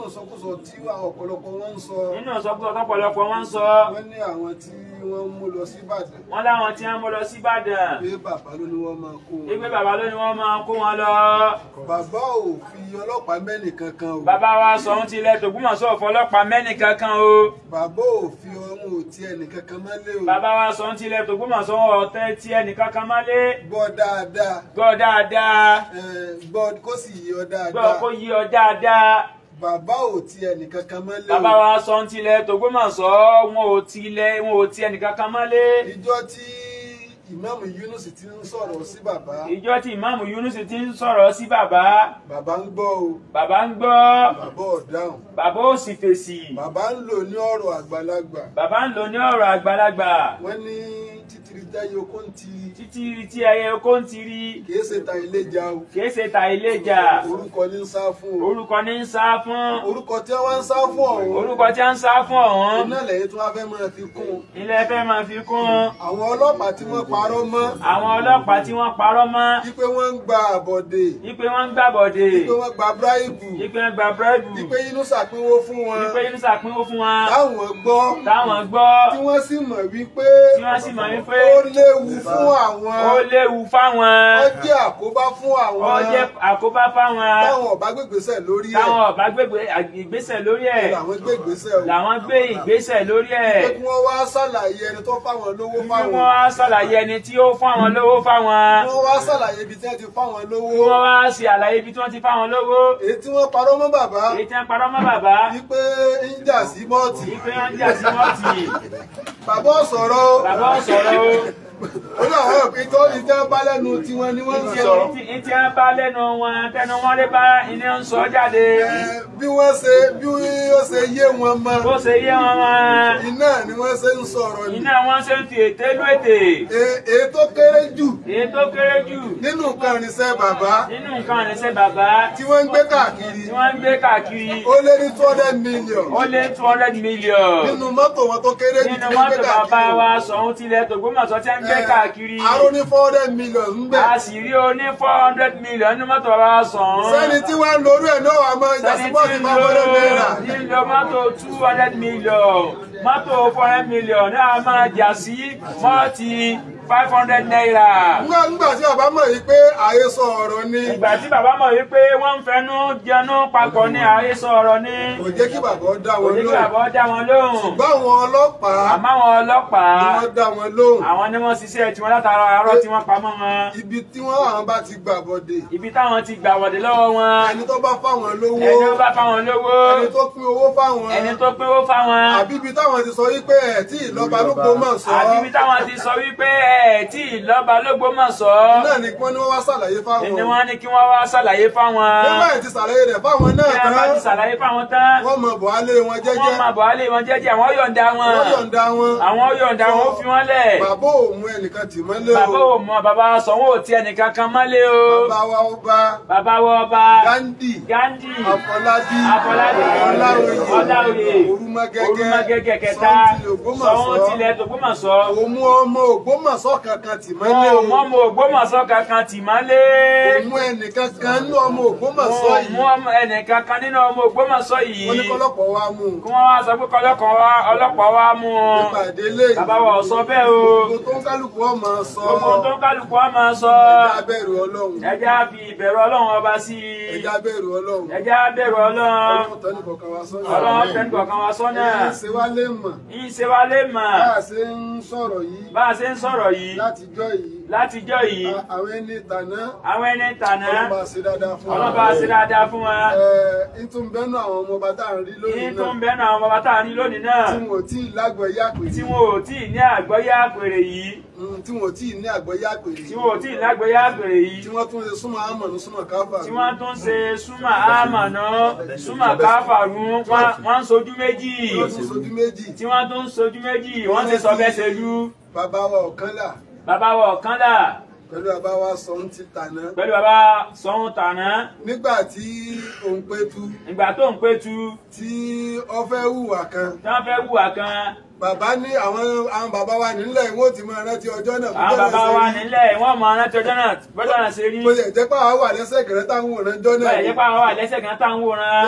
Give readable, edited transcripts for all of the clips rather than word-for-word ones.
ìsọkúsọ tí àwọn ọ̀pọ̀lọpọ̀ wọn ń sọ. nínú ìsọkúsọ tọ́pọ̀lọpọ̀ wọn ń sọ. wọ́n ní àwọn tí wọ́n mú lọ sí Ìbàdàn. wọ́n láwọn tí wọ́n mú lọ sí Ìbàdàn. pé bàbá ló ní wọ́n máa kó wọn. pé bàbá ló ní wọ́n máa kó wọn lọ. bàbá ò fi ọlọ́pàá mẹ́nì kankan o. bàbá wa Ṣọ̀ún ti ilẹ̀ t'Ògbómọ̀ṣọ́ fọlọ́pàá mẹ́nì kankan o. bàbá ò fi ọmọ òtí ẹnì kankan mọ́lé o. bàbá wa Ṣọ̀ún ti ilẹ̀ t'Ògbómọ̀ṣọ́ ọ̀tẹ́ tí ẹnì kankan mọ́lé. gbọ́ dáadáa. gbọ́ dáadáa. gbọ́ kó sì yí ọ dáadáa. gbọ́ kó yí ọ dáadáa. bàbá ò ti ẹnì kankan mọ́lé o. bàbá wa Ṣọ̀ún ti ilẹ̀ t'Ògbómọ̀ṣọ́ wọn ò ti ẹnì kankan mọ́lé. ìjọ tí ìmáàmù Yunus ti ń sọ̀rọ̀ sí bàbá. ìjọ tí ìmáàmù Yunus ti ń sọ̀rọ̀ sí bàbá. bàbá ń gbọ́ o. bàbá ń gbọ́. bàbá ò dáhùn. bàbá ò sì fèsì. bàbá ń lò ní ọ̀rọ̀ àgbàlagbà. bàbá ń lò ní ọ̀rọ̀ àgbàlagbà. wọ́n ní títí táyé okó ń tiri. títí tí ẹyẹ okó ń tiri. kìí ṣe ta ilé jà o. kìí ṣe ta ilé jà. orúkọ ní ń sá fún o. orúkọ ní ń sá fún. orúkọ tí wọ́n ń sá fún ọ̀hún. orúkọ tí wọ́n ń sá fún ọ̀hún. iná lẹ́yìn tí wọ́n fẹ́ máa fi kún. ilé fẹ́ máa fi kún. àwọn ọlọ́pàá tí wọ́n parọ́ mọ́. àwọn ọlọ́pàá tí wọ́n parọ́ mọ́. wípé wọ́n ń gba àbọ̀dè. wípé wọ́n ń gba àbọ̀dè. wípé wọ́n gba bíráìbù. wípé wọ́n gba bíráìbù. wípé Yínúsà pínwó fún wọn. wípé Yínúsà pínwó fún wọn. táwọn gbọ́. táwọn gbọ́. tí wọ́n sì mọ̀ wípé. tí wọ́n sì mọ̀ wípé. ó léwu fún àwọn. ó léwu fáwọn. ó jẹ́ àkóbá fún àwọn. ó jẹ́ àkóbá fáwọn. táwọn ọ̀bá gbégbèsè lórí ẹ̀. táwọn ọ̀bá ìgbésẹ̀ lórí ẹ̀. làwọn gbé ìgbésẹ̀ o. làwọn gbé ìgbésẹ̀ lórí ẹ̀. pé kí wọ́n wá ṣàlàyé ẹni tó fáwọn lówó fáwọn. kí wọ́n wá ṣàlàyé ẹni tí ó fún àwọn lówó fáwọn. kí wọ́n wá ṣàlàyé ibi tí wọ́n ti fáwọn lówó. kí wọ́n wá ṣe àlàyé ibi tí wọ́n ti fáwọn lówó. èyí tí wọ́n parọ́ mọ́ bàbá. èyí tí wọ́n parọ́ mọ́ bàbá. wípé ń jà sí mọ́ọ̀tì. wípé ń jà sí mọ́ọ̀tì. bàbá ò sọ̀rọ̀ o. bàbá ò sọ̀rọ̀ o. ó ní àwọn òpin tó ní tẹ́ bá lẹ́nu tiwọn ni wọ́n ń sọ. ìtì á bá lẹ́nu wọn tẹnu wọn lé bá iná ń sọ jáde. bí ó ṣe yé wọn mọ́. bó ṣe yé wọn mọ́. iná ni wọ́n ṣe ń sọ̀rọ̀ ni. iná wọn ṣe ń fi ète lú ètè. èyí tó kéré jù. èyí tó kéré jù. nínú nǹkan ìrìnsẹ̀ bàbá. nínú nǹkan ìrìnsẹ̀ bàbá. tí wọ́n ń gbé káàkiri. tí wọ́n ń gbé káàkiri. ó lé ní 200 million. ó lé 200 million. nínú mọ́tò wọn tó kéré jù. nínú mọ́tò bàbá wa Ṣọ̀ún ti ilẹ̀ t'Ògbómọ̀ṣọ́ tí wọ́n ń gbé káàkiri. aró ní 400 million ń bẹ. a sì rí o ní 400 million nínú mọ́tò bàbá wa Ṣọ̀ún. sẹ́ni tí wọ́n ń lórí ẹ̀ náà wà mọ́ ìjàsímọ́ọ̀tì 500 naira. nílò mọ́tò 200 million mọ́tò 400 million náà máa jà sí mọ́ọ̀tì 500 naira. nígbà tí bàbá mọ̀ yìí pé àhesọ ọ̀rọ̀ ni. ìgbà tí bàbá mọ̀ yìí pé wọ́n ń fẹnu jẹnu papọ̀ ní àhesọ ọ̀rọ̀ ni. kò jẹ́ kí bàbá dá wọn lóhùn. kò jẹ́ kí bàbá dá wọn lóhùn. ṣùgbọ́n àwọn ọlọ́pàá. àmọ́ àwọn ọlọ́pàá. ni wọ́n dá wọn lóhùn. àwọn ni wọ́n ṣiṣẹ́ tiwọn látara àárọ̀ tí wọ́n pamọ́ wọn. ibi tí àwọn bá ti gbà bọ̀dé. ibi táwọn ti gbà bọ̀dé lọ́wọ́ wọn. ẹni tó bá fáwọn lówó. ẹni tó bá fáwọn lówó. ẹni tó pín owó fáwọn. ẹni tó pín owó fáwọn. àbí ibi táwọn ti sọ wípé ẹ̀ tí ìlọ́ba l'Ógbómọ̀ṣọ́. àbí ibi táwọn ti sọ wípé ẹ̀ tí ìlọ́ba l'Ógbómọ̀ṣọ́. náà ni wọ́n ní wọ́n wá ṣàlàyé fáwọn. ni wọ́n ní kí wọ́n wá ṣàlàyé fáwọn. nígbà tí ṣàlàyé rẹ̀ fáwọn náà tán. bí wọ́n bá ti ṣàlàyé fáwọn tán. wọ́n mọ̀ bọ̀ alé wọn jẹ́jẹ́. wọ́n mọ̀ bọ̀ alé wọn jẹ́jẹ́ àwọn yọ̀ǹda wọn. wọ́n yọ̀ǹda wọn. àwọn yọ̀ǹda wọn ó fi wọ́n lẹ̀. bàbá ò mú ẹnìkan tì mọ́lé o. bàbá ò mọ bàbá Ṣọ̀ún ò ti ẹnìkan kan mọ́lé o. bàbá wa ọba. bàbá wa ọba. Gandhi. Afọlábí. Ọláoyè. Orúmọgẹ́gẹ́ kẹta. Ṣọ̀ún tilẹ̀ t'Ògbómọ̀ṣọ́. òmù ọmọ Ògbómọ̀ṣọ́ kankan tì mọ́lé o. òmù ọmọ Ògbómọ̀ṣọ́ kankan tì mọ́lé. òmù ẹnìkan kan nínú ọmọ Ògbómọ̀ṣọ́ yìí. òmù ẹnìkan kan nínú ọmọ Ògbómọ̀ṣọ́ yìí. wọ́n ní kọ́lọ́pọ̀ wa mú. kí wọ́n wá sọ pé ọlọ́pàá wa mú. ìpàdé lè. bàbá wa sọ bẹ́ẹ̀ o. gbogbo tó ń kálukú ọ máa sọ. gbogbo tó ń kálukú ọ máa sọ. ẹja bẹ̀rù Ọlọ́run. ẹja fi ìbẹ̀rù Ọlọ́run ọba sí i. ẹja bẹ̀rù Ọlọ́run. ẹja bẹ̀rù Ọlọ́run. Ọlọ́run tẹ́ni kọ̀ọ̀kan wa sọ́nà. Ọlọ́run tẹ́ni kọ̀ọ̀kan wa sọ́nà. ṣe wá lè mọ̀. ṣe wá lè mọ̀. bá a ṣe ń sọ̀rọ̀ yìí. bá a ṣe ń sọ̀rọ̀ yìí. látijọ́ yìí. látijọ́ yìí. àwọn ẹni tàná. àwọn ẹni tàná. Ọlọ́ba ṣe dáadáa fún wa. Ọlọ́ba ṣe dáadáa fún wa. ìtúnbẹ́nu àwọn ọmọ ọba tá à ń rí lónìí náà. ìtúnbẹ́nu àwọn ọmọ ọba tá à ń rí lónìí náà. tí wọn ò tí ì lágbọ̀ọ́yé àpèrè. tí wọn ò tí ì ní àgbọ́yé àpèrè yìí. tí wọn ò tí ì ní àgbọ́yé àpèrè. tí wọn ò tí ì lágbọ́yé àpèrè yìí. tí wọ́n tún ṣe súnmọ́ àmọ̀nù súnmọ́ káfà. tí wọ́n tún ṣe súnmọ́ àmọ̀nù súnmọ́ káfà rún wọ́n ń sojú méjì. tí wọ́n tún sojú méjì wọ́n ti sọ bẹ́ẹ̀ ṣe lú. bàbá wa Ọ̀kànlá. bàbá wa Ọ̀kànlá. pẹ̀lú bàbá wa Ṣọ̀ún ti tàná. pẹ̀lú bàbá Ṣọ̀ún tàná. nígbà tí òun pétu. ìgbà tó ń pétu. tí ó fẹ́ hùwà kan. tí wọ́n fẹ́ hùwà kan. bàbá ní àwọn bàbá wa nílẹ̀ wọ́n ti máa rántí ọjọ́ náà. àwọn bàbá wa nílẹ̀ wọ́n máa rántí ọjọ́ náà bọ́jọ́ náà ṣe rí. bó ṣe jẹ́ pé àwọn wà lẹ́sẹ̀ kẹrẹ́ táwọn wòran jọ náà. bó ṣe jẹ́ pé àwọn wà lẹ́sẹ̀ kẹrẹ́ táwọn wòran.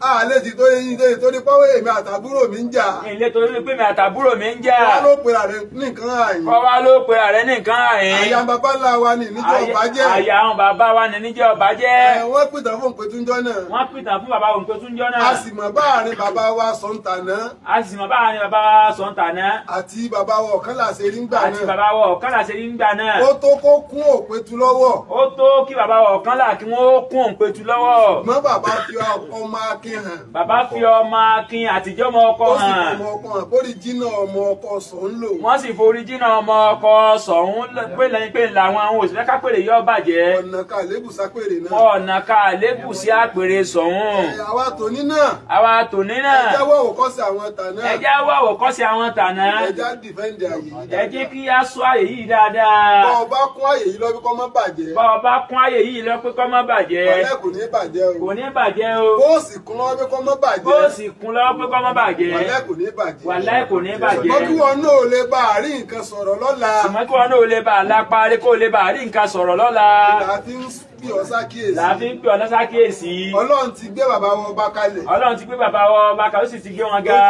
àlejò tó yẹ yín torí pé èmi àtàbúrò mi ń jà. ilé torí pé mi àtàbúrò mi ń jà. wọ́n ló pera rẹ̀ ní nǹkan àyìn. kọ́wá ló pera rẹ̀ ní nǹkan àyìn. àyà bàbá ńlá wa ní níjọ́ ọba jẹ́. àyà àwọn bàbá wa ní níjọ́ ọba jẹ́. wọ́n pìtàn fún Òǹpẹ̀túnjọ́ náà. wọ́n pìtàn fún bàbá Òǹpẹ̀túnjọ́ náà. a sì mọ̀ báàrin bàbá wa Sọ̀ǹtàná. a sì mọ̀ báàrin bàbá wa Sọ̀ǹtàná. àti bàbá wa Ọ̀kànlá ṣe rí ńgbà náà. àti bàbá wa Ọ̀kànlá ṣe rí ńgbà náà. ó tó kó kún Òǹpẹ̀tú lọ́wọ́. ó tó kí bàbá wa Ọ̀kànlá kí wọ́n kún Òǹpẹ̀tú lọ́wọ́. mọ́ bàbá fi ọmọ akin hàn. bàbá fi ọmọ akin àtijọ́ ọmọ ọkọ hàn. ó sì fọmọ ọkọ hàn bórí jìnnà ọmọ ọkọ Ṣọ̀ún lò. wọ́n sì forí jìnnà ọmọ ọkọ Ṣọ̀ún pé lẹ́yìn pé làwọn àwọn òṣìṣẹ́ kápẹ́rẹ́ yọ bàjẹ́. ọ̀nà ká lébù sápèrè náà. ọ̀nà ká lébù sí àpèrè Ṣọ̀ún. àwa tòní náà. àwa tòní náà. ẹ jáwọ́ òkọ́sí àwọn tàná. ẹ jáwọ́ òkọ́sí àwọn tàná. ẹ já dìfẹ́ǹdì àyè. ẹ jẹ́ kí á sọ àyè yìí dáadáa. bọ́ ọba kún àyè yìí lọ bí kọ́ mọ́ bàjẹ́. bọ́ ọba kún àyè yìí lọ pé kọ́ mọ́ bàjẹ́. wàlẹ́ kò ní bàjẹ́ o. kò ní bàjẹ́ o. bó sì kún lọ́wọ́ pé kọ́ mọ́ bàjẹ́. bó sì kún lọ́wọ́ pé kọ́ mọ́ bàjẹ́. wàlẹ́ kò ní bàjẹ́. wàlẹ́ kò ní bàjẹ́. ṣùgbọ́n kí wọn náà lè bá àárín nǹkan sọ̀rọ̀ lọ́la. ṣùgbọ́n kí wọn náà lè bá àlápárí kó lè bá àárín nǹkan sọ̀rọ̀ lọ́la. láti ń pè ọ́ sákìyèsí. láti ń pè ọ́ sákìyèsí. Ọlọ́run ti gbé bàbá wọn bá kalẹ̀. Ọlọ́run ti gbé bàbá wọn bá kalẹ̀ ó sì ti gbé wọn ga.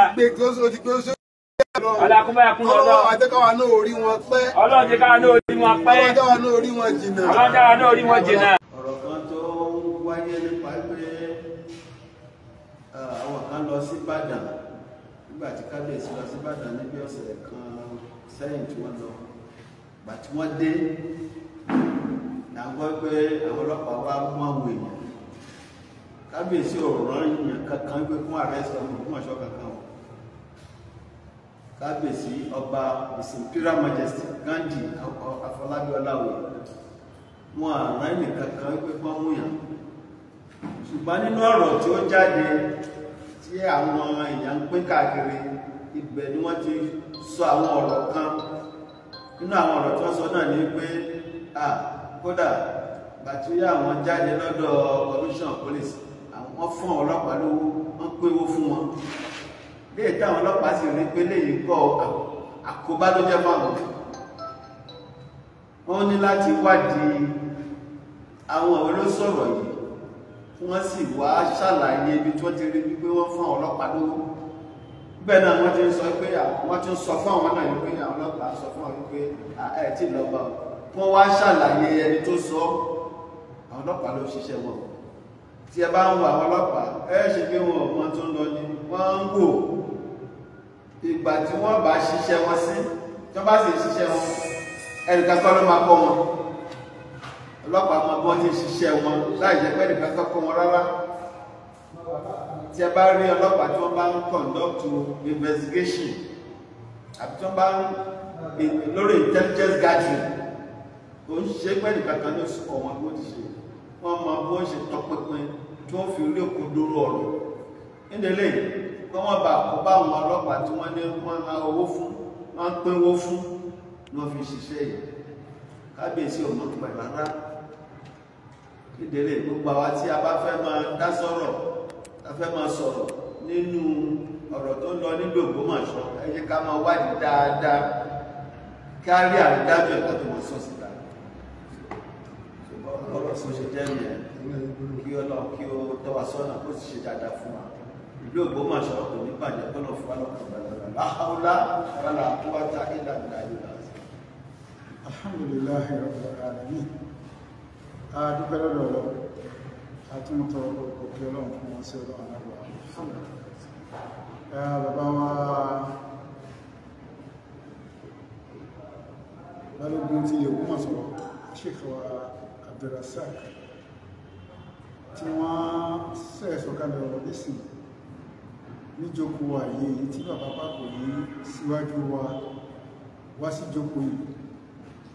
ó ti gbé ó ṣe ọlákúnbáyà kún lọ́dọ̀. Ọlọ́run àjẹkáwa náà orí wọn pẹ́. Ọlọ́run àjẹkáwa náà orí wọn pẹ́. Ọlọ́run àjẹkáwa náà orí wọn jìnnà. Ọlọ́run àjẹkáwa náà orí wọn jìnnà. ọ̀rọ̀ kan tó wáyé nípa pé àwọn kan lọ sí Ìbàdàn nígbà tí kábíyèsí lọ sí Ìbàdàn níbi ọ̀sẹ̀ kan sẹ́yìn tí wọ́n lọ gbà tí wọ́n dé là ń gbọ́ pé àwọn ọlọ́pàá wá mú àwọn èèyàn kábíyèsí ọ̀rọ̀ yìnyín kankan gbé fún arrest ọmọ Ògbómọ̀ṣọ́ kankan o kábíyèsí ọba His Imperial Majesty Gandhi Afọlábí Ọláoyè wọn àrán nìkan kan gbé fún ọmọ yàn ṣùgbọ́n nínú ọ̀rọ̀ tí ó jáde tí àwọn èèyàn ń pín káàkiri ibẹ̀ ni wọ́n ti sọ àwọn ọ̀rọ̀ kan nínú àwọn ọ̀rọ̀ tí wọ́n sọ náà ní pé kódà bàtí àwọn jáde lọ́dọ̀ commission police àwọn fún ọlọ́pàá lówó wọ́n pínwó fún wọn léè táwọn ọlọ́pàá sì rí pé léyìí kọ́ àkóbá ló jẹ́ fáwọn wọ́n ní láti wádìí àwọn olóṣọ̀rọ̀ yìí wọ́n sì wá ṣàlàyé ibi tí wọ́n ti rí wípé wọ́n fún àwọn ọlọ́pàá lówó bẹ́ẹ̀ náà wọ́n ti ń sọ pé wọ́n ti ń sọ fún àwọn náà wípé àwọn ọlọ́pàá sọ fún àwọn wípé ẹ̀ tí lọ́gbà wọ́n wá ṣàlàyé ẹni tó sọ àwọn ọlọ́pàá ló ṣiṣẹ́ wọn tí ẹ bá ń wo àwọn ọlọ́pàá ẹ ṣe pé wọn ọmọ tó ń lọ ní wọ́n ń wò ìgbà tí wọ́n bá ṣiṣẹ́ wọn sí tí wọ́n bá sì ṣiṣẹ́ wọn ẹnìkan kọ́ ló máa kọ́ wọn ọlọ́pàá mọ bí wọ́n ti ṣiṣẹ́ wọn láì jẹ́ pé ẹnìkan kọ́ wọn rárá tí ẹ bá rí ọlọ́pàá tí wọ́n bá ń conduct investigation àbí tí wọ́n bá ń lórí intelligence gathering ó ń ṣe pé ẹnìkan kan ní oṣù kọ̀ wọn bí wọ́n ti ṣe wọ́n mọ bí wọ́n ṣe tọpinpin tí wọ́n fi rí òkodoro ọ̀rọ̀ nídélé kọ́ wọ́n bá kó bá àwọn ọlọ́pàá tí wọ́n ní wọ́n á owó fún wọ́n ń pínwó fún ní wọ́n fi ṣiṣẹ́ yìí kábíyèsí ò mọ̀ pẹ̀ rárá nídélé gbogbo àwa tí a bá fẹ́ máa dá sọ̀rọ̀ a fẹ́ máa sọ̀rọ̀ nínú ọ̀rọ̀ tó ń lọ nílùú Ògbómọ̀ṣọ́ ẹ jẹ́ ká máa wádìí dáadáa kí á rí àrídájú ẹ̀kọ́ tó wọ́n sọ síta ọ̀rọ̀ tó ṣe jẹ́ ìyẹn kí Ọlọ́run kí ó tọ́ wa sọ́nà kó sì ṣe dáadáa fún wa ìlú Ògbómọ̀ṣọ́ kò ní bàjẹ́ tó lọ fún wa lọ́kàn balẹ̀ láhàúlá wàlá quwwata illa billah. Alhamdulillahi rabbil alamin. A dúpẹ́ lọ́dọ̀ Ọlọ́run àtúntọ̀ òkè Ọlọ́run fún wọn sí Ọlọ́run àgbà. Bàbá wa balógun ti Ògbómọ̀ṣọ́ Sheikh wa Abdulrasaq tí wọ́n sẹ́ẹ̀sọ̀kalẹ̀ ọ̀rọ̀ lẹ́sìn níjókòó àyè èyí tí bàbá pàpọ̀ yìí síwájú wa wá sí jókòó yìí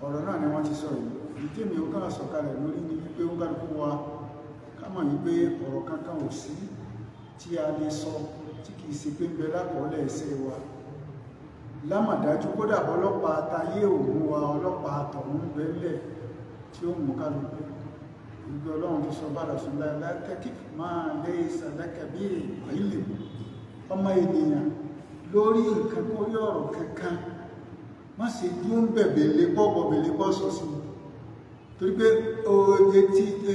ọ̀rọ̀ náà ni wọ́n ti sọ yìí ìdíèmí ó kàn sọ̀kalẹ̀ lórí ní wípé ó kálukú wa ká mọ̀ wípé ọ̀rọ̀ kankan ò sí tí a lè sọ tí kìí ṣe pé ń bẹ lákọọ́lẹ̀ ẹsẹ̀ wa lámàdájú kódà ọlọ́pàá tayé òun wa ọlọ́pàá tọ̀hún bẹ́lẹ̀ tí ó mú kálukú ìgbé ọlọ́run tó sọ bára sùn látẹ́kì máa lé ìsàlẹ́kẹ̀ bí ìlú ọmọ ènìyàn lórí nǹkan kó rí ọ̀rọ̀ kankan má ṣe tí ó ń bẹ̀bẹ̀lẹ̀ pọ̀ sọ sí torí pé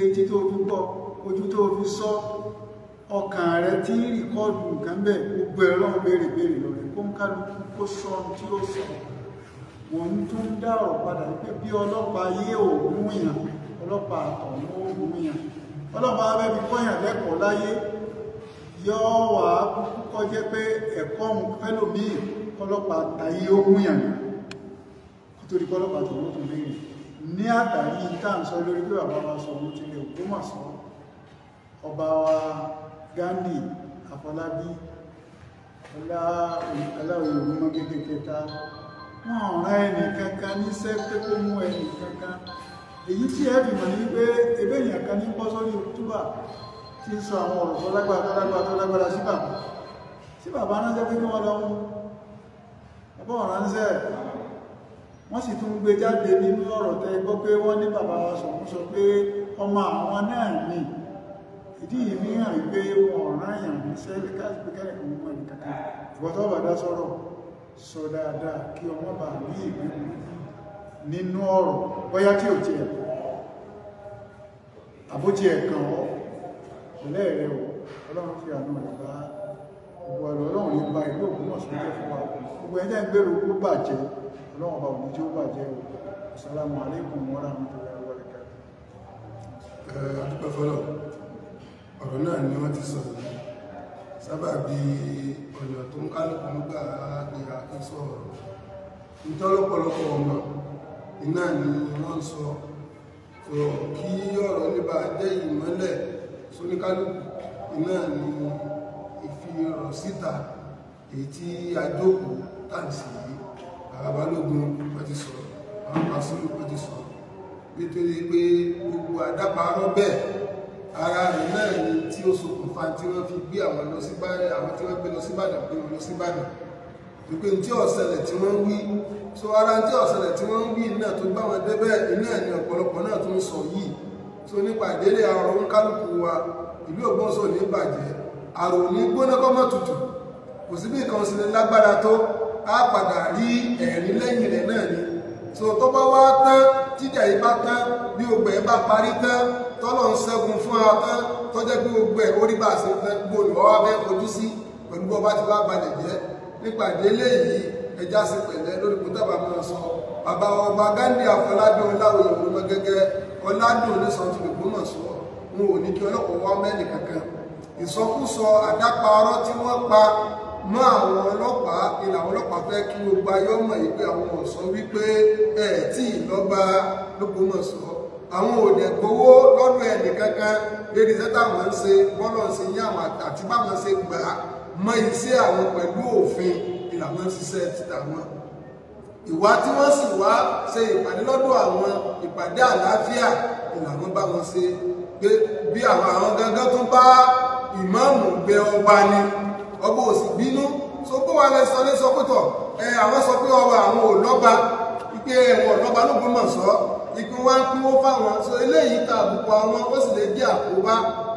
etí tó fi gbọ́ ojú tó fi sọ ọkàn rẹ tí rìkọ́ọ̀dù nǹkan bẹ́ẹ̀ gbogbo ẹ̀rọ náà béèrè lọ́rẹ̀ kó ń kálukú kó sọ tí ó sọ wọ́n tún dá ọ̀rọ̀ padà pé bí ọlọ́pàá ayé òun yàn ọlọ́pàá àtọ̀hún òun yàn ọlọ́pàá abẹ́bí kọ́yàn lẹ́kọ̀ọ́ láyé yọ wà kúkú kọjẹ́ pé ẹ̀kọ́ òun fẹ́lòmíì ọlọ́pàá àtàyé òun yàn nítorí ọlọ́pàá tó lókun lẹ́yìn ní àtàrí ìtànsọ lórí pé bàbá wa sọ ohun tí lè Ògbómọ̀ṣọ́ ọba wa Ghandi Afọlábí aláwọ̀ ìrúmọ́ gẹ́gẹ́ kẹta wọ́n rán ẹni kankan níṣẹ́ pé kó mú ẹni kankan èyí tí ẹ fi mọ̀ ní pé ebe èèyàn kan ní pọ́ sórí October tí ń sọ àwọn ọ̀rọ̀ tó lágbára sí bàbá ránṣẹ́ pé kí wọ́n lọ mú bàbá wọn ránṣẹ́ wọ́n sì tún gbé jáde nínú ọ̀rọ̀ tẹ́ gbọ́ pé wọ́n ní bàbá wa sọ pé ọmọ àwọn náà ní ìdí ìmí hàn pé wọn ọ̀ràn èèyàn ní sẹ́lẹ̀ káàkiri kẹ́rẹ̀ kan mọ́ ẹni kankan ìwọ̀tọ́ bàdá sọ̀rọ̀ sọ dáadáa kí ọmọ bà ní ìgbé nínú ọ̀rọ̀ bóyá tí ò ti ẹ̀kọ́ àbótí ẹ̀kan ọ́ lẹ́ẹ̀rẹ́ ọ̀ ọlọ́run fi àánú rẹ̀ bá gbogbo ọlọ́run ní bá ìlú Ògbómọ̀ṣọ́ jẹ́ fún wa gbogbo ẹjẹ́ ìgbèrò ó bàjẹ́ ọlọ́run bá òní tí ó bàjẹ́ ọ̀ Assalamu alaikum wa rahmatullahi wa barakatuh. Adúpẹ́ fọ́lọ̀ ọ̀rọ̀ náà ni wọ́n ti sọ sábà bí ọ̀nà tó ń kálùkù ń gbà ìhà ìsọ ọ̀rọ̀ nítọ́lọ́pọ̀lọpọ̀ ọmọ iná ni wọ́n sọ kí ọ̀rọ̀ níbà jẹ́ ìmọ́lẹ̀ sóníkálùkù iná ni ìfi ọ̀rọ̀ síta èyí tí a jókòó tàbí àbálógún wọ́n ti sọ àwọn pàṣílù wọ́n ti sọ nítorí pé gbogbo àdáparọ́ bẹ́ẹ̀ ara rẹ̀ náà ni tí ó ṣokùnfà tí wọ́n fi gbé àwọn lọ sí Ìbàdàn àwọn tí wọ́n gbé lọ sí Ìbàdàn pé wọ́n lọ sí Ìbàdàn wípé tí ọ̀sẹ̀lẹ̀ tí wọ́n wí so ara tí ọ̀sẹ̀lẹ̀ tí wọ́n wí náà tó gbá wọn débẹ̀ iná ní ọ̀pọ̀lọpọ̀ náà tó ń sọ yìí so nípa ìdílé àrùn ń kálukú wa ìlú Ògbómọ̀ṣọ́ ní bàjẹ́ àrùn ní gbóná kọ́mọ́ tutù kò sí bí nǹkan sílẹ̀ lágbára tó á padà rí ẹ̀rí lẹ́yìn rẹ̀ náà ni so tó bá wá tán jíjà yìí bá tán bí ogbẹ̀ ẹ̀ bá parí tán tọ́lọ̀ ń ṣẹ́gun fún wa tán tọ́jẹ́ pé ogbẹ̀ orí bá ṣe fẹ́ gbòòlù ọwá fẹ́ fojú sí pẹ̀lú bọ́ bá ti wá balẹ̀ jẹ́ nípa ìdílé yìí ẹja sí pẹ̀lẹ́ lórí kò tábà máa sọ bàbá ọba Ghandi Afọlábí ọláwọ̀ ìrònú gẹ́gẹ́ ọládùn oníṣàn ti Ògbómọ̀ṣọ́ wọn ò ní kí ọlọ́pàá wá mẹ́lì kankan ìsọkúsọ àdáparọ́ tí wọ́n pa mọ́ àwọn ọlọ́pàá ìlà àwọn ọlọ́pàá fẹ́ kí gbogbo ayé ọmọ yìí pé àwọn ọ̀sọ́ wípé ẹ̀ tí ìlọ́ba l'Ógbómọ̀ṣọ́ àwọn òdẹ gbowó lọ́dún ẹnì kankan lédi sẹ́tà wọn ń ṣe bọ́lọ̀ ń ṣe yí àwọn àti báwọn ṣe gbà á mọ iṣẹ́ àwọn pẹ̀lú òfin ìlànà ṣiṣẹ́ títà wọn ìwà tí wọ́n sì wá ṣe ìpàdé lọ́dọ̀ àwọn ìpàdé àlàáfíà ìlànà bá wọn ṣe pé bí àwọn gangan tó bá ìmáàmù gbé ọba ni ọba ò sì bínú so bó wà lẹ sọ lẹsọ pẹtọ àwọn sọ pé ọba àwọn ò lọ́ba ipe ẹwọn lọ́ba l'Ógbómọ̀ṣọ́ ipe wá ń kúwó fáwọn so eléyìí ta àbùkù àwọn ó sì lè jẹ́ àkóbá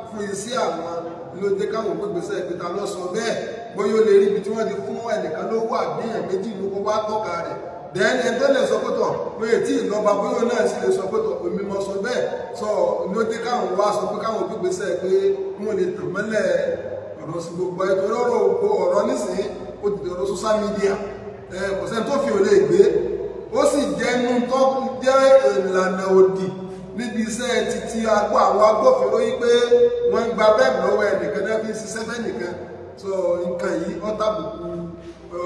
fún iṣẹ́ àwọn ló dé káwọn gbégbèsè ìpìta lọ sọ bẹ́ẹ̀ bóyá ó lè rí ibi tí wọ́n ti fún ẹnìkan ló wà bí èèyàn méjì ló kó wá tọ́ka rẹ̀ dẹ́ni ẹni tó lè sọ pẹ́tọ̀ pé tí ìlọba bóyá náà sì lè sọ pẹ́tọ̀ èmi mọ̀ sọ bẹ́ẹ̀ sọ ló dé káwọn wá sọ pé káwọn gbégbèsè pé wọ́n lè tàn mọ́lẹ̀ ọ̀rọ̀ sí gbogbo ètò ọ̀rọ̀ nísìnyí ó ti dọ̀rọ̀ social media kò sẹ́ni tó fi ò lè gbé ó sì jẹ́nu tó jẹ́ ìlànà òdì níbi iṣẹ́ títí agbó àwọn agbófinró yí pé wọ́n gba bẹ́ẹ̀ lọ́wọ́ ẹnìkan náà fi ń ṣiṣẹ́ fẹ́nìkan so nǹkan yìí ó tàbùkù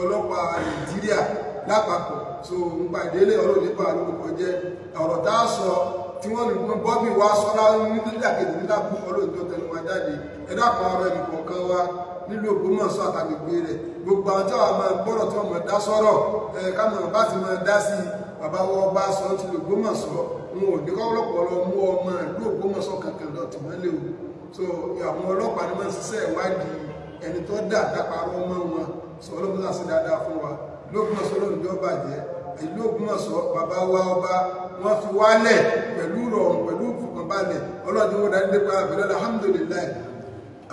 ọlọ́pàá Nàìjíríà lápapọ̀ so nípa ìdílé ọ̀rọ̀ nípa àlùkò jẹ́ ọ̀rọ̀ tá a sọ tí wọ́n lè gbọ́n bọ́bí wá sọ́lá nídàkejì nídàkú ọlọ́dún tẹnu wa jáde ẹ̀dá kan ara ẹnì kọ̀ọ̀kan wa nílùú Ògbómọ̀ṣọ́ àtàgbègbè rẹ̀ gbogbo àwọn tí wọ́n máa gbọ́rọ̀ tí wọ́n máa dá sọ́rọ̀ káwọn bá ti máa dá sí bàbá wọn ọba sọ ti lè Ògbómọ̀ṣọ́ wọn ò ní kọ́ ọlọ́pàá lọ mú ọmọ ìlú Ògbómọ̀ṣọ́ kankan lọ tì wọ́n lé o so àwọn ọlọ́pàá ni wọ́n ń ṣiṣẹ́ ìwádìí ẹni tó dà dáparọ́ mọ́ wọn sọ ọlọ́pàá sì dáadáa fún wa l'Ógbómọ̀ṣọ́ lónìí bí ó bàjẹ́ ìlú Ògbómọ̀ṣọ́ bàbá wa ọba wọ́n fi wálẹ̀ pẹ̀lú rọrùn pẹ̀lú ìfọ̀kànbalẹ̀ ọlọ́dún wọn dáadé pa àbẹ̀lẹ́ alhamdulillah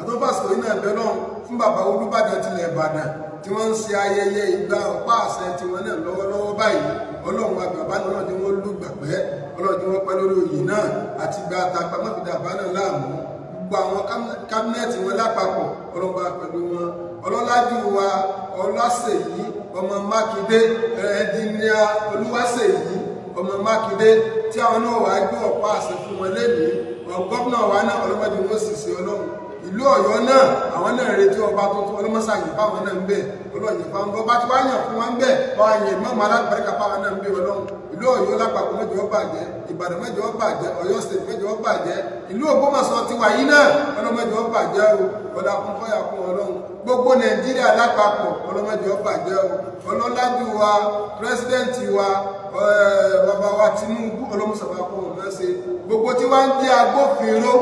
àtọ́fàṣọ iná ẹ̀bẹ̀ náà fún bàbá Olúbàdàn tilẹ̀ Ìbàdàn tí wọ́n ń ṣe ayẹyẹ ìgbà ọ̀pá àṣẹ tí wọ́n náà lọ́wọ́lọ́wọ́ báyìí ọlọ́run wa bàbá náà ni wọ́n lù gbàgbẹ́ ọlọ́dún wọn pẹ́ lórí oyè náà àti gba àtàgbà mọ́fìdá bá náà láàmú gbogbo àwọn kábínẹ̀tì wọn lápapọ̀ ọlọ́ba pẹ̀lú wọn ọlọ́lájú wa Ọlásèyí ọmọ Mákindé ẹnjìníà Olúwaṣèyí ọmọ Mákindé tí àwọn náà wàá gbé ọ̀pá àṣẹ fún wọn lẹ́nìí gómìnà wa náà ọlọ́mọdé wọn sì ṣe Ọlọ́run ìlú Ọ̀yọ́ náà àwọn náà retí ọba tuntun ọlọ́mọṣàyè fáwọn náà ń bẹ ọlọ́yìn fáwọn ọba tí wọ́n yàn fún wọn ń bẹ ọ̀hún àyè mọ́mọ́ alágbàríkà fáwọn náà ń bẹ Ọlọ́run ìlú Ọ̀yọ́ lápapọ̀ mẹ́jọ ó bàjẹ́ Ìbàdàn mẹ́jọ ó bàjẹ́ Ọ̀yọ́ state mẹ́jọ ó bàjẹ́ ìlú Ògbómọ̀ṣọ́ ti wà yìí náà ọlọ́mọdé ó bàjẹ́ o ọ̀dà kún fọ́yà fún Ọlọ́run gbogbo Nàìjíríà lápapọ̀ ọlọ́mọdé ó bàjẹ́ o ọlọ́lájú wa pírẹsidẹ́ǹtì wa bàbá wa Tinubu ọlọ́mọṣàbàpọ̀ wọn máa ṣe gbogbo tí wọ́n ń jẹ́ agbófinró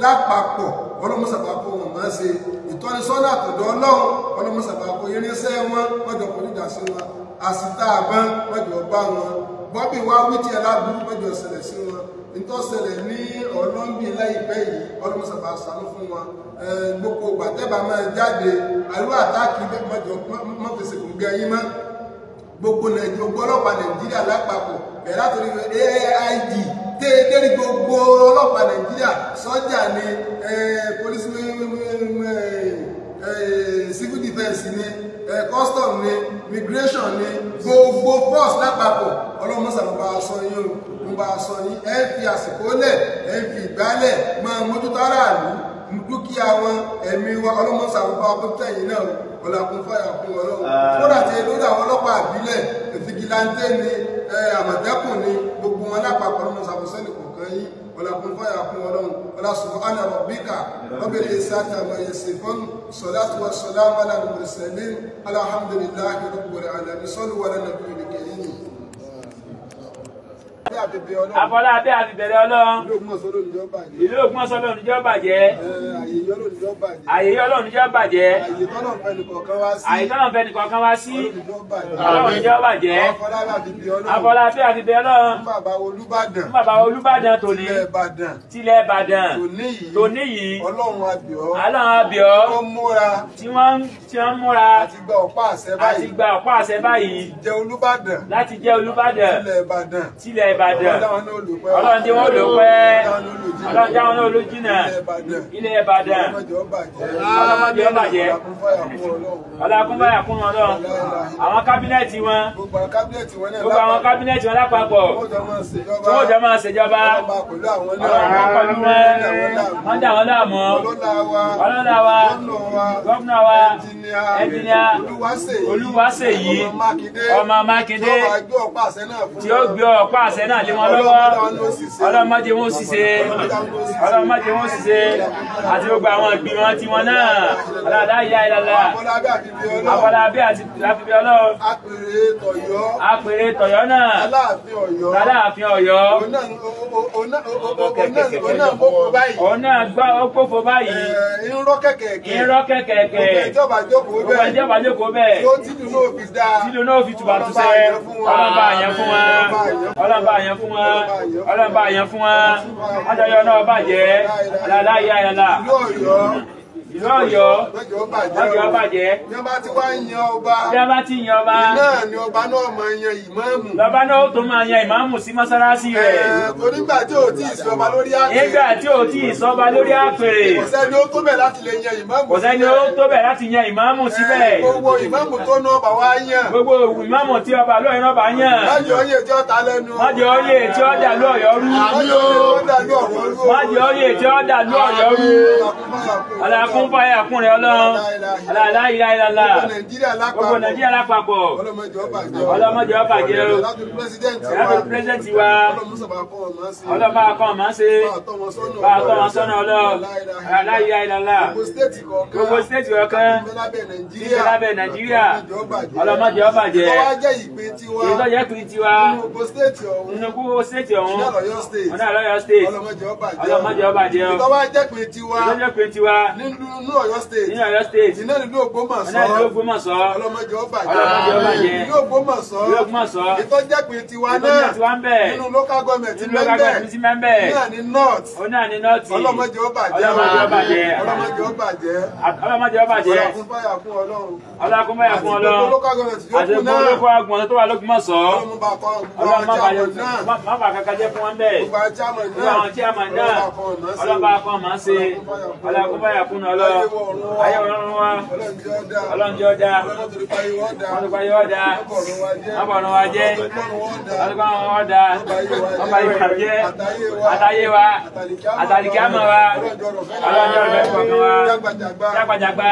lápapọ̀ ọlọ́mọṣàbàpọ̀ wọn máa ṣe ìtọ́nisọ́nà àtọ̀dọ̀ Ọlọ́run ọlọ́mọṣàbàpọ̀ irinṣẹ́ wọn mọ́jọ kò níjà sí wọn àsìta àbọ̀n mọ́jọ bá wọn bọ́bí wa wíjì aláburú mọ́jọ ṣẹlẹ̀ sí wọn ìtọ́sẹ̀lẹ̀ ní ọlọ́mbì láìpẹ́ yìí ọlọ́mọṣàbà ṣàánú fún wọn gbogbo gbàtẹ́bà máa jáde àrú àtàkì mọ́jọ mọ́fẹsẹ̀ kò gẹ yín mọ́ gbogbo ọlọ́pàá Nàìjíríà lápapọ̀ bẹ̀rẹ̀ látòrí AIG déédéé gbogbo ọlọ́pàá Nàìjíríà sọ́jà ni police civil defence ni custom ni immigration ni gbogbo force lápapọ̀ ọlọ́mọṣàbà sọ yín o ń bá a sọ yín ẹ fi àsìkò lẹ̀ ẹ fi ìgbálẹ̀ máa mójútó aráàlú dúkìá wọn ẹ̀mí wa ọlọ́mọṣàbà ọkùnrin náà ọlọ́kùn fàyà fún Ọlọ́run kódà tí lórí àwọn ọlọ́pàá àbílẹ̀ fìgìláńtẹ́ ni àmọ̀tẹ́kùn ni gbogbo wọn lápapọ̀ ọlọ́mọṣàbà sẹ́nì kọ̀ọ̀kan yín ọlọ́kùn fàyà fún Ọlọ́run subhana rabbika rabbil izzati amma yasifun salatu wassalamu ala al-mursalin alhamdulillahi rabbil alamin sallu ala nabiyil karim. Afọlá abẹ́ àfibẹ̀rẹ̀ Ọlọ́run. Ìlú Ògbómọ̀ṣọ́ lónìí jọ́ bàjẹ́. Àyè Ọlọ́run jọ́ bàjẹ́. Àyè tọ́lọ̀ fẹ́ nìkọ̀ọ̀kan wá sí. Ọlọ́run jọ́ bàjẹ́. Afọlá abẹ́ àfibẹ̀rẹ̀ Ọlọ́run. Fún bàbá Olúbàdàn tòní. Tilẹ̀ Ìbàdàn. Tòní yìí. Ọlọ́run abíọ́. Tí wọ́n múra. Àti gba ọ̀pá àṣẹ báyìí. Láti jẹ́ Olúbàdàn. Tilẹ̀ Ìbàdàn. Ọlọ́run tí wọ́n lò pẹ́. Ọlọ́run tí wọ́n lò jìnnà. Ilẹ̀ Ìbàdàn. Ọlọ́mọdé ó bàjẹ́. Ọlọ́kúnbáyà kún wọn lọ. Àwọn kábínẹ̀tì wọn. Gbogbo àwọn kábínẹ̀tì wọn lápapọ̀. Tí wọ́n jọ máa ṣèjọba. Ọlọ́run pẹ̀lú wọn. Wọ́n dà wọ́n láàmú. Ọlọ́lá wa. Gómìnà wa. Ẹnjìníà Olúwaṣèyí. Ọmọ Mákindé. Tí ó gbé ọ̀pá àṣẹ náà lé wọn lọ́wọ́. Ọlọ́mọdé wọn ṣiṣẹ́. Ọlọ́mọdé wọn ṣiṣẹ́. Àti gbogbo àwọn ìgbìmọ̀ tí wọn náà. Ọlọ́dá ìyá ìlàlá. Afọlá abẹ́ àti àfibẹ́ Ọlọ́run. Apèrè tọ̀yọ́ náà. Aláàfin Ọ̀yọ́. Òun náà gbá ọgbófo báyìí. Irọ́ kẹ̀kẹ̀kẹ̀. Ìjọba jókòó bẹ́ẹ̀. Tílù náà fi tùbà túnṣẹ́. Ọlọ́ba àyàn fún wa. Ọlọ́ba àyàn fún wọn. Ọlọ́ba àyàn fún wọn. Ọjọ́ náà bàjẹ́. Aláìyá ìlàlá. Ìlú Ọ̀yọ́ lọ́jọ́ bàjẹ́. Bí wọ́n bá ti wá yan ọba. Bí wọ́n bá ti yan ọba. Náà ni ọba náà máa yan ìmáàmù. Lọ́ba náà tó máa yan ìmáàmù sí mọ́sálásí rẹ̀. Torí nígbà tí ò tí ì sọba lórí àpèrè. Nígbà tí ò tí ì sọba lórí àpèrè. Kò sẹ́ni ó tó bẹ̀ láti lè yan ìmáàmù. Kò sẹ́ni ó tó bẹ̀ láti yan ìmáàmù síbẹ̀. Gbogbo ìmáàmù tó ná ọba wá yàn. Gbogbo ìmáàmù tí ọba lóyún náà bá yàn. Májè oyè tí ó ta lẹ́nu. Májè oyè tí ó dà lú Ọ̀yọ́ rú. Májè oyè tí ó dà lú Ọ̀yọ́ rú. Alákún fáyà kún rẹ̀ Ọlọ́run. Aláìlá ìlàlá. Gbogbo Nàìjíríà lápapọ̀. Ọlọ́mọdé ó bàjẹ́ o. Ẹ̀rọ pírẹ́sẹ̀ntì wa. Ọlọ́mọ akọ́ máa ń ṣe. Bá a tọ́ wọn sọ́nà Ọlọ́run. Aláìlá ìlàlá. Gbogbo stéètì ọ̀kan. Tí lábẹ́ Nàìjíríà. Ọlọ́mọdé ó bàjẹ́. Ìtọ́jẹ́ ìpín tiwa. Nínú gbogbo stéètì ọ̀hún. Ọ̀nà Ọ̀yọ́ stéètì. Ọlọ́mọdé ó bàjẹ́ o. Ìtọ́jẹ́ ìpín tiwa. Ìtọ́jẹ́ ìpín tiwa. Nínú nínú Ọ̀yọ́ state. Nínú Ọ̀yọ́ state. Iná nílùú Ògbómọ̀ṣọ́. Iná nílùú Ògbómọ̀ṣọ́. Ọlọ́mọdé ó bàjẹ́. Ọlọ́mọdé ó bàjẹ́. Ìlú Ògbómọ̀ṣọ́. Ìlú Ògbómọ̀ṣọ́. Ìtọ́jẹ́pin tiwa náà. Ìtọ́jẹ́ tiwa ń bẹ̀. Nínú local government Nínú local government ti mẹ́mbẹ̀. Náà ní north. Ó náà ní north. Ọlọ́mọdé ó bàjẹ́. Ọlọ́mọdé ó bàjẹ́. Ọlọ́mọdé ó bàjẹ́. Ọlọ́mọdé ó bàjẹ́. Ọlọ́kúnfàyà fún Ọlọ́run. Ọlọ́kúnfàyà fún Ọlọ́run. Àti gbogbo local government yókù náà. Àti gbogbo local government tó wà l'Ógbómọ̀ṣọ́. Ọlọ́run má bà kankan jẹ́ fún wọn bẹ́ẹ̀. Gbogbo àwọn chairman náà. Ọlọ́ba kan máa ń ṣe. Ọlọ́kúnfàyà fún Ọlọ́run. Ayé Ọlọ́run wa. Ọlọ́run jẹ́ ọ̀dà. Wọ́n ti pa yọ ọ̀dà. Wọ́n bọ̀ ọ̀nà wa jẹ́. Wọ́n ti pa àwọn ọ̀dà. Wọ́n bá yọ jẹ́. Àtàyé wa. Àtàlìkí àmọ́ wa. Ọlọ́run jẹ́ ọ̀dà ìfọ̀kàn wa. Jágbàjàgbà.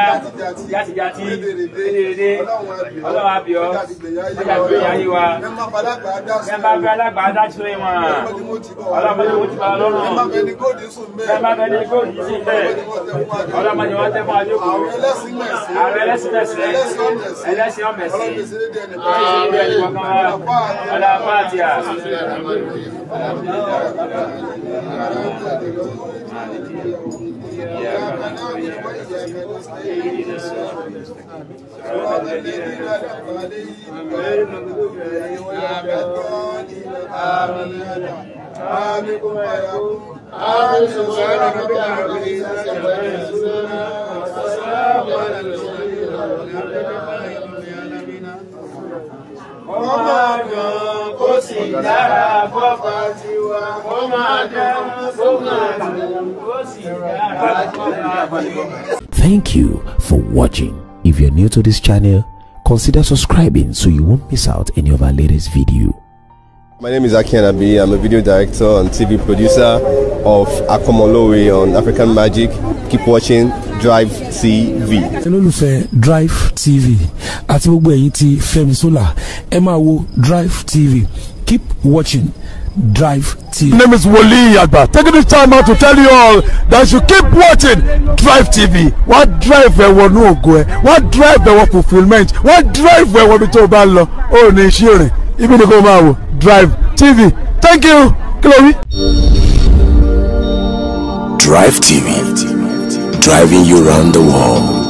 Játijàti. Dédédé. Ọlọ́run àbíọ́. Ọjà gbé ayé wa. Mẹ́mbà fẹ́ alágbàá dájú wọn. Ọlọ́run mo ti bá Ọlọ́run. Mẹ́mbà fẹ́ ní kóòdù sùn bẹ́ẹ̀. Ọlọ́run wọn tẹ́ fún àjókòó. Ààrẹ ẹlẹ́sìn mẹ́sìn. Ẹlẹ́sìn ọ̀mẹ̀sìn. Ọlá Fátíà. Thank you for watching. If you're new to this channel, consider subscribing so you won't miss out any of our latest video. My name is Aki Anabi. I'm a video director and TV producer of Akomolowe on African Magic. Keep watching Drive TV. olólùfẹ́ Drive TV àti gbogbo ẹ̀yin tí Fẹ́mi Sola ẹ máa wo Drive TV. Keep watching Drive TV. My name is Wole Agba. Taking this time out to tell you all that you keep watching Drive TV. What drive ẹ̀wọ̀n ní ògo ẹ̀? What drive ẹ̀wọ̀n fulfilment? What drive ẹ̀wọ̀n ní tó bá lọ? Ó ní iṣẹ́ rẹ̀. Ibi ni kò máa wò Drive TV. Thank you. Chloe. Drive TV, driving you around the world.